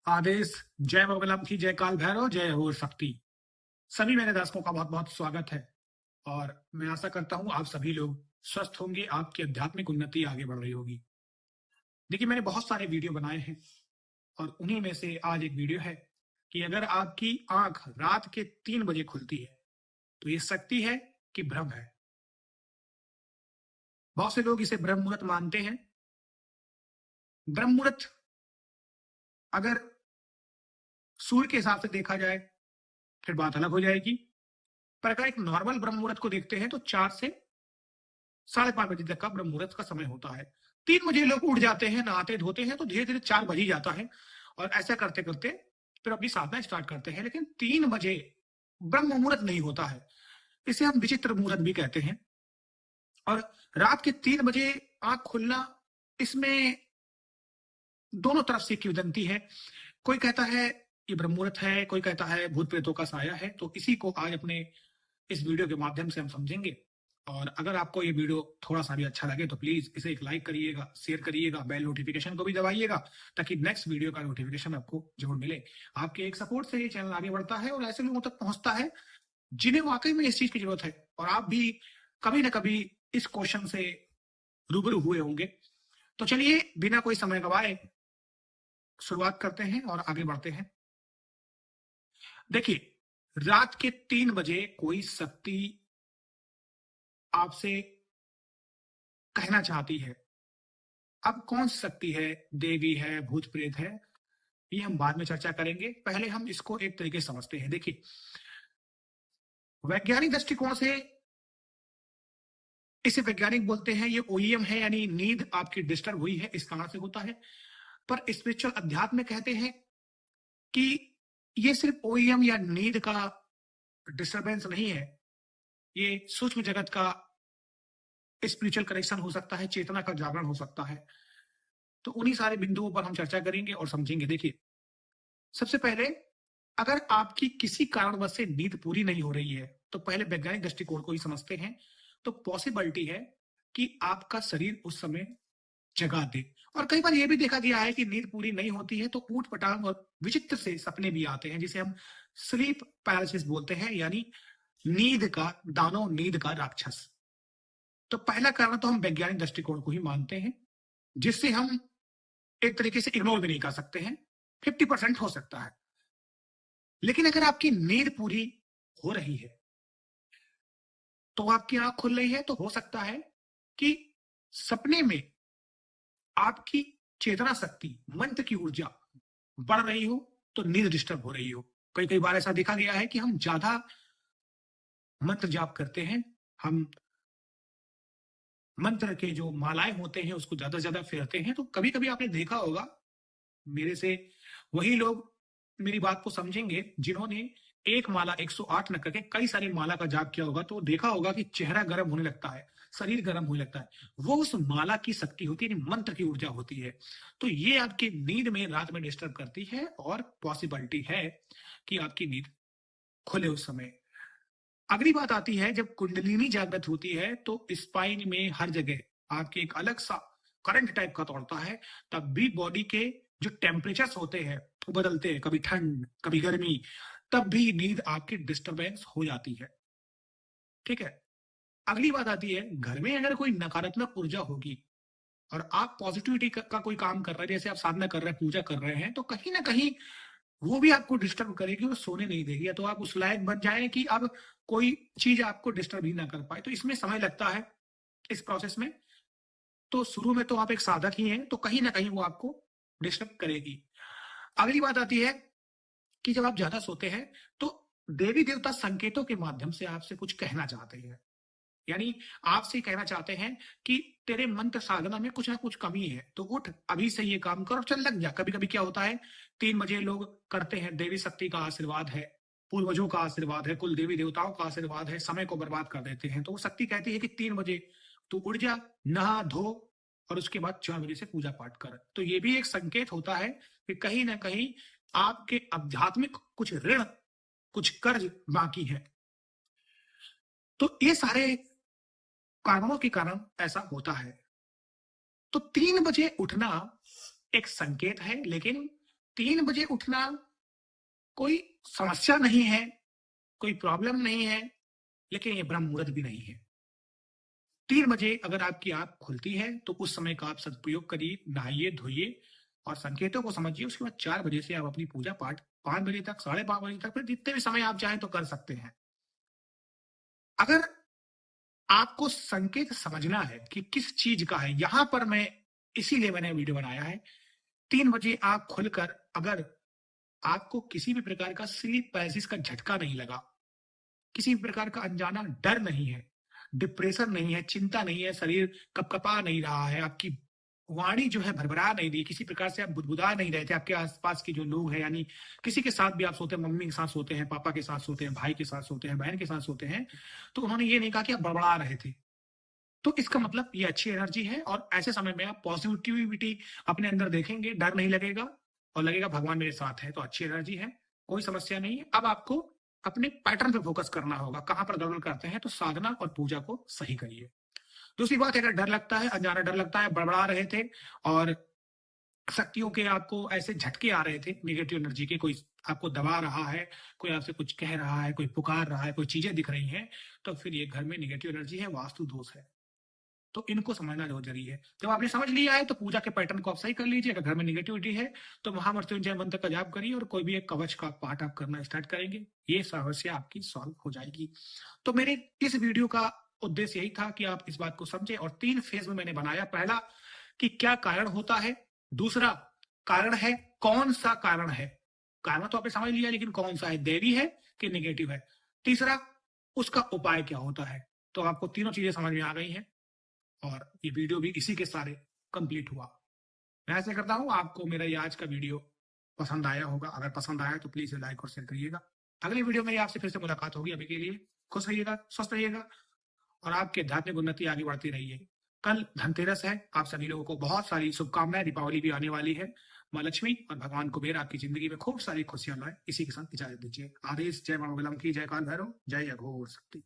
आदेश। जय बगलम की, जय काल भैरव, जय हो शक्ति। सभी मेरे दर्शकों का बहुत बहुत स्वागत है और मैं आशा करता हूं आप सभी लोग स्वस्थ होंगे, आपकी आध्यात्मिक उन्नति आगे बढ़ रही होगी। देखिए, मैंने बहुत सारे वीडियो बनाए हैं और उन्हीं में से आज एक वीडियो है कि अगर आपकी आंख रात के 3 बजे खुलती है तो ये शक्ति है कि भ्रम है। बहुत से लोग इसे ब्रह्म मुहूर्त मानते हैं। ब्रह्म मुहूर्त अगर सूर्य के हिसाब से देखा जाए फिर बात अलग हो जाएगी, पर अगर एक नॉर्मल ब्रह्म मुहूर्त को देखते हैं तो 4 से 5:30 बजे तक का ब्रह्म मुहूर्त का समय होता है। 3 बजे लोग उठ जाते हैं, नहाते धोते हैं, तो धीरे धीरे 4 बज ही जाता है और ऐसा करते करते फिर अपनी साधना स्टार्ट करते हैं। लेकिन 3 बजे ब्रह्म मुहूर्त नहीं होता है, इसे हम विचित्र मुहूर्त भी कहते हैं। और रात के 3 बजे आंख खुलना, इसमें दोनों तरफ से किंवदंती है। कोई कहता है ये ब्रह्म मुहूर्त है, कोई कहता है भूत प्रेतों का साया है। तो इसी को आज अपने इस वीडियो के माध्यम से हम समझेंगे। और अगर आपको ये वीडियो थोड़ा सा भी अच्छा लगे तो प्लीज इसे एक लाइक करिएगा, शेयर करिएगा, बेल नोटिफिकेशन को भी दबाइएगा ताकि नेक्स्ट वीडियो का नोटिफिकेशन आपको जरूर मिले। आपके एक सपोर्ट से ये चैनल आगे बढ़ता है और ऐसे लोगों तक पहुंचता है जिन्हें वाकई में इस चीज की जरूरत है। और आप भी कभी ना कभी इस क्वेश्चन से रूबरू हुए होंगे। तो चलिए बिना कोई समय गवाए शुरुआत करते हैं और आगे बढ़ते हैं। देखिए, रात के 3 बजे कोई शक्ति आपसे कहना चाहती है। अब कौन सी शक्ति है, देवी है, भूत प्रेत है, ये हम बाद में चर्चा करेंगे। पहले हम इसको एक तरीके से समझते हैं। देखिए, वैज्ञानिक दृष्टिकोण से इसे वैज्ञानिक बोलते हैं, ये ओईएम है, यानी नींद आपकी डिस्टर्ब हुई है, इस कारण से होता है। पर स्पिरिचुअल अध्यात्म में कहते हैं कि ये सिर्फ ओईएम या नींद का डिस्टर्बेंस नहीं है, ये सूक्ष्म जगत का स्पिरिचुअल कनेक्शन हो सकता है, चेतना का जागरण हो सकता है। तो उन्हीं सारे बिंदुओं पर हम चर्चा करेंगे और समझेंगे। देखिए, सबसे पहले अगर आपकी किसी कारणवश से नींद पूरी नहीं हो रही है तो पहले वैज्ञानिक दृष्टिकोण को ही समझते हैं। तो पॉसिबिलिटी है कि आपका शरीर उस समय जगा दे। और कई बार यह भी देखा गया है कि नींद पूरी नहीं होती है तो ऊट पटांग और विचित्र से सपने भी आते हैं, जिसे हम स्लीप पैरालिसिस बोलते हैं, यानी नींद का दानव, नींद का राक्षस। तो पहला कारण तो हम वैज्ञानिक दृष्टिकोण को ही मानते हैं, जिससे हम एक तरीके से इग्नोर भी नहीं कर सकते हैं। 50% हो सकता है। लेकिन अगर आपकी नींद पूरी हो रही है तो आपकी आंख खुल रही है, तो हो सकता है कि सपने में आपकी चेतना शक्ति, मंत्र की ऊर्जा बढ़ रही हो तो नींद डिस्टर्ब हो रही हो। कई कई बार ऐसा देखा गया है कि हम ज्यादा मंत्र जाप करते हैं, हम मंत्र के जो मालाएं होते हैं उसको ज्यादा से ज्यादा फेरते हैं। तो कभी कभी आपने देखा होगा, मेरे से वही लोग मेरी बात को समझेंगे जिन्होंने एक माला 108 न करके कई सारी माला का जाप किया होगा। तो देखा होगा कि चेहरा गर्म होने लगता है, शरीर गर्म होने लगता है। वो उस माला की शक्ति होती है, मंत्र की ऊर्जा होती है। तो ये आपकी नींद में रात में डिस्टर्ब करती है और पॉसिबिलिटी है कि आपकी नींद खुले उस समय। अगली बात आती है, जब कुंडलिनी जागृत होती है तो स्पाइन में हर जगह आपके एक अलग सा करंट टाइप का दौड़ता है। तब भी बॉडी के जो टेम्परेचर्स होते हैं वो बदलते हैं, कभी ठंड कभी गर्मी, तब भी नींद आपकी डिस्टरबेंस हो जाती है। ठीक है। अगली बात आती है, घर में अगर कोई नकारात्मक ऊर्जा होगी और आप पॉजिटिविटी का कोई काम कर रहे हैं, जैसे आप साधना कर रहे हैं, पूजा कर रहे हैं, तो कहीं ना कहीं वो भी आपको डिस्टर्ब करेगी और सोने नहीं देगी। या तो आप उस लायक बन जाए कि अब कोई चीज आपको डिस्टर्ब ही ना कर पाए। तो इसमें समय लगता है इस प्रोसेस में। तो शुरू में तो आप एक साधक ही हैं, तो कहीं ना कहीं वो आपको डिस्टर्ब करेगी। अगली बात आती है कि जब आप ज्यादा सोते हैं तो देवी देवता संकेतों के माध्यम से आपसे कुछ कहना चाहते हैं, यानी आपसे कहना चाहते हैं कि तेरे मंत्र साधना में कुछ ना कुछ कमी है, तो उठ अभी से ये काम कर और चल लग जा। कभी कभी क्या होता है, 3 बजे लोग करते हैं, देवी शक्ति का आशीर्वाद है, पूर्वजों का आशीर्वाद है, कुल देवी देवताओं का आशीर्वाद है, समय को बर्बाद कर देते हैं। तो वो शक्ति कहती है कि 3 बजे तू उठ जा, नहा धो और उसके बाद 4 बजे से पूजा पाठ कर। तो ये भी एक संकेत होता है कि कहीं ना कहीं आपके आध्यात्मिक कुछ ऋण, कुछ कर्ज बाकी है। तो ये सारे कारणों के कारण ऐसा होता है। तो 3 बजे उठना एक संकेत है, लेकिन 3 बजे उठना कोई समस्या नहीं है, कोई प्रॉब्लम नहीं है, लेकिन ये ब्रह्म मुहूर्त भी नहीं है। 3 बजे अगर आपकी आँख खुलती है, तो उस समय का आप सदुपयोग करिए, नहाइए, धोइए और संकेतों को समझिए। उसके बाद 4 बजे से आप अपनी पूजा-पाठ 5 बजे तक, साढ़े 5 बजे तक, फिर जितने भी समय आप चाहें तो कर सकते हैं। अगर आपको संकेत समझना है कि किस चीज़ का है, यहाँ पर मैं इसीलिए मैंने वीडियो बनाया है। 3 बजे आँख खुलकर अगर आपको किसी भी प्रकार का स्लीप पैरालिसिस का झटका नहीं लगा, किसी भी प्रकार का अनजाना डर नहीं है, डिप्रेशन नहीं है, चिंता नहीं है, शरीर कपकपा नहीं रहा है, आपकी वाणी जो है भरभरा नहीं रही, किसी प्रकार से आप बुदबुदा नहीं रहे थे, आपके आसपास के जो लोग हैं, यानी किसी के साथ भी आप सोते हैं, मम्मी के साथ सोते हैं, पापा के साथ सोते हैं, भाई के साथ सोते हैं, बहन के साथ सोते हैं, तो उन्होंने ये नहीं कहा कि आप बड़बड़ा रहे थे। तो इसका मतलब ये अच्छी एनर्जी है और ऐसे समय में आप पॉजिटिविटी अपने अंदर देखेंगे, डर नहीं लगेगा और लगेगा भगवान मेरे साथ है, तो अच्छी एनर्जी है, कोई समस्या नहीं है। अब आपको अपने पैटर्न पे फोकस करना होगा, कहाँ पर गड़बड़ करते हैं, तो साधना और पूजा को सही करिए। दूसरी बात है, अगर डर लगता है, अनजाना डर लगता है, बड़बड़ा रहे थे और शक्तियों के आपको ऐसे झटके आ रहे थे, नेगेटिव एनर्जी के, कोई आपको दबा रहा है, कोई आपसे कुछ कह रहा है, कोई पुकार रहा है, कोई चीजें दिख रही हैं, तो फिर ये घर में नेगेटिव एनर्जी है, वास्तु दोष है। तो इनको समझना बहुत जरूरी है। जब आपने समझ लिया है तो पूजा के पैटर्न को आप सही कर लीजिए। अगर घर में नेगेटिविटी है तो महामृत्युंजय मंत्र का जाप करिए और कोई भी एक कवच का पाठ आप करना स्टार्ट करेंगे, ये समस्या आपकी सॉल्व हो जाएगी। तो मेरे इस वीडियो का उद्देश्य यही था कि आप इस बात को समझें और 3 फेज में मैंने बनाया। पहला कि क्या कारण होता है, दूसरा कारण है कौन सा कारण है, कारण तो आपने समझ लिया लेकिन कौन सा है, दैवी है कि नेगेटिव है, तीसरा उसका उपाय क्या होता है। तो आपको तीनों चीजें समझ में आ गई हैं और ये वीडियो भी इसी के सारे कंप्लीट हुआ। मैं ऐसे करता हूँ आपको मेरा ये आज का वीडियो पसंद आया होगा। अगर पसंद आया तो प्लीज लाइक और शेयर करिएगा। अगली वीडियो में आपसे फिर से मुलाकात होगी। अभी के लिए खुश रहिएगा, स्वस्थ रहिएगा और आपके आध्यात्मिक उन्नति आगे बढ़ती रही है। कल धनतेरस है, आप सभी लोगों को बहुत सारी शुभकामनाएं। दीपावली भी आने वाली है। माँ लक्ष्मी और भगवान कुबेर आपकी जिंदगी में खूब सारी खुशियां लाए। इसी के साथ इजाजत दीजिए। आदेश। जय मां मंगलम की, जय काल भैरव, जय अघोर शक्ति।